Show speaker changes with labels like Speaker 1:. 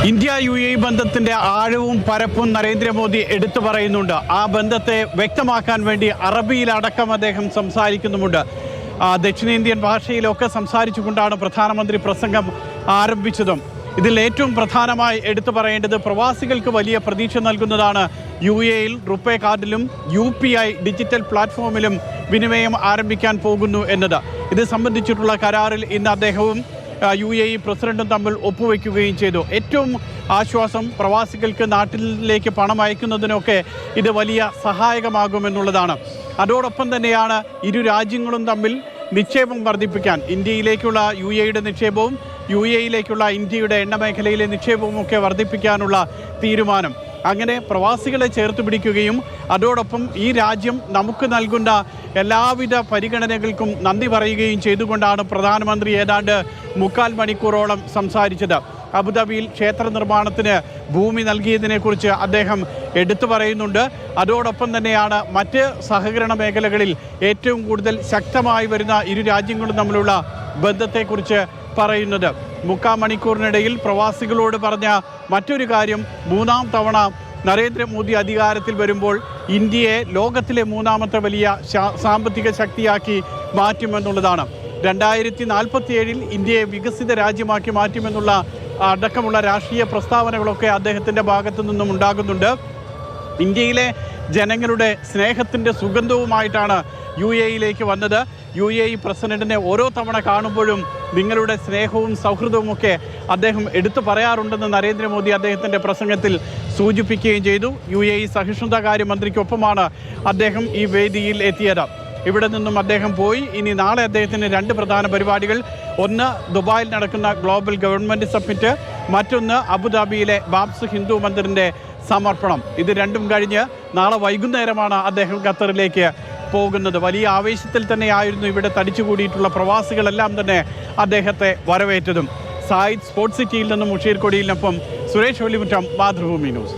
Speaker 1: India UAE ബന്ധത്തിന്റെ ആഴവും പരപ്പും നരേന്ദ്രമോദി എടുത്തു പറയുന്നുണ്ട്. ആ ബന്ധത്തെ വ്യക്തമാക്കാൻ വേണ്ടി അറബിയിലടക്കം അദ്ദേഹം സംസാരിക്കുന്നുമുണ്ട്. ദക്ഷിണേന്ത്യൻ ഭാഷയിലൊക്കെ സംസാരിച്ചുകൊണ്ടാണ് പ്രധാനമന്ത്രി പ്രസംഗം ആരംഭിച്ചതും. ഇതിൽ ഏറ്റവും പ്രധാനമായി എടുത്തു പറയേണ്ടത് പ്രവാസികൾക്ക് വലിയ പ്രതീക്ഷ നൽകുന്നതാണ് UAEയിൽ റുപേ കാർഡിലും UPI ഡിജിറ്റൽ പ്ലാറ്റ്ഫോമിലും വിനിമയം ആരംഭിക്കാൻ പോകുന്നു എന്നത്. ഇത് സംബന്ധിച്ചിട്ടുള്ള കരാറിൽ ഇന്ന് അദ്ദേഹവും UAE പ്രസിഡന്റും തമ്മിൽ ഒപ്പുവെക്കുകയും ചെയ്തു. ഏറ്റവും ആശ്വാസം പ്രവാസികൾക്ക് നാട്ടിലേക്ക് പണം അയക്കുന്നതിനൊക്കെ ഇത് വലിയ സഹായകമാകുമെന്നുള്ളതാണ്. അതോടൊപ്പം തന്നെയാണ് ഇരു രാജ്യങ്ങളും തമ്മിൽ നിക്ഷേപം വർദ്ധിപ്പിക്കാൻ ഇന്ത്യയിലേക്കുള്ള UAEയുടെ നിക്ഷേപവും UAEയിലേക്കുള്ള ഇന്ത്യയുടെ എണ്ണ മേഖലയിലെ നിക്ഷേപവും ഒക്കെ വർദ്ധിപ്പിക്കാനുള്ള തീരുമാനം. അങ്ങനെ പ്രവാസികളെ ചേർത്ത് പിടിക്കുകയും അതോടൊപ്പം ഈ രാജ്യം നമുക്ക് നൽകുന്ന എല്ലാവിധ പരിഗണനകൾക്കും നന്ദി പറയുകയും ചെയ്തുകൊണ്ടാണ് പ്രധാനമന്ത്രി ഏതാണ്ട് 3/4 മണിക്കൂറോളം സംസാരിച്ചത്. അബുദാബിയിൽ ക്ഷേത്ര നിർമ്മാണത്തിന് ഭൂമി നൽകിയതിനെക്കുറിച്ച് അദ്ദേഹം എടുത്തു പറയുന്നുണ്ട്. അതോടൊപ്പം തന്നെയാണ് മറ്റ് സഹകരണ മേഖലകളിൽ ഏറ്റവും കൂടുതൽ ശക്തമായി വരുന്ന ഇരു രാജ്യങ്ങളും തമ്മിലുള്ള ബന്ധത്തെക്കുറിച്ച് പറയുന്നത്. 3/4 മണിക്കൂറിനിടയിൽ പ്രവാസികളോട് പറഞ്ഞ മറ്റൊരു കാര്യം, 3ാം തവണ നരേന്ദ്രമോദി അധികാരത്തിൽ വരുമ്പോൾ ഇന്ത്യയെ ലോകത്തിലെ 3ാമത്തെ വലിയ സാമ്പത്തിക ശക്തിയാക്കി മാറ്റുമെന്നുള്ളതാണ്. 2047 ഇന്ത്യയെ വികസിത രാജ്യമാക്കി മാറ്റുമെന്നുള്ള അടക്കമുള്ള രാഷ്ട്രീയ പ്രസ്താവനകളൊക്കെ അദ്ദേഹത്തിൻ്റെ ഭാഗത്തു നിന്നും ഉണ്ടാകുന്നുണ്ട്. ഇന്ത്യയിലെ ജനങ്ങളുടെ സ്നേഹത്തിൻ്റെ സുഗന്ധവുമായിട്ടാണ് UAEയിലേക്ക് വന്നത്. UAE പ്രസിഡന്റിനെ ഓരോ തവണ കാണുമ്പോഴും നിങ്ങളുടെ സ്നേഹവും സൗഹൃദവുമൊക്കെ അദ്ദേഹം എടുത്തു പറയാറുണ്ടെന്ന് നരേന്ദ്രമോദി അദ്ദേഹത്തിൻ്റെ പ്രസംഗത്തിൽ സൂചിപ്പിക്കുകയും ചെയ്തു. UAE സഹിഷ്ണുതാകാര്യ മന്ത്രിക്കൊപ്പമാണ് അദ്ദേഹം ഈ വേദിയിൽ എത്തിയത്. ഇവിടെ നിന്നും അദ്ദേഹം പോയി ഇനി നാളെ അദ്ദേഹത്തിന് 2 പ്രധാന പരിപാടികൾ. ഒന്ന് ദുബായിൽ നടക്കുന്ന ഗ്ലോബൽ ഗവൺമെൻറ് സമ്മിറ്റ്, മറ്റൊന്ന് അബുദാബിയിലെ ബാബ്സ് ഹിന്ദു മന്ദിറിൻ്റെ സമർപ്പണം. ഇത് രണ്ടും കഴിഞ്ഞ് നാളെ വൈകുന്നേരമാണ് അദ്ദേഹം ഖത്തറിലേക്ക് പോകുന്നത്. വലിയ ആവേശത്തിൽ തന്നെയായിരുന്നു ഇവിടെ തടിച്ചുകൂടിയിട്ടുള്ള പ്രവാസികളെല്ലാം തന്നെ അദ്ദേഹത്തെ വരവേറ്റതും. സായിദ് സ്പോർട്സ് സിറ്റിയിൽ നിന്നും മുഷീർ കൊടിയിലിനൊപ്പം സുരേഷ് വെള്ളിമുറ്റം, മാതൃഭൂമി ന്യൂസ്.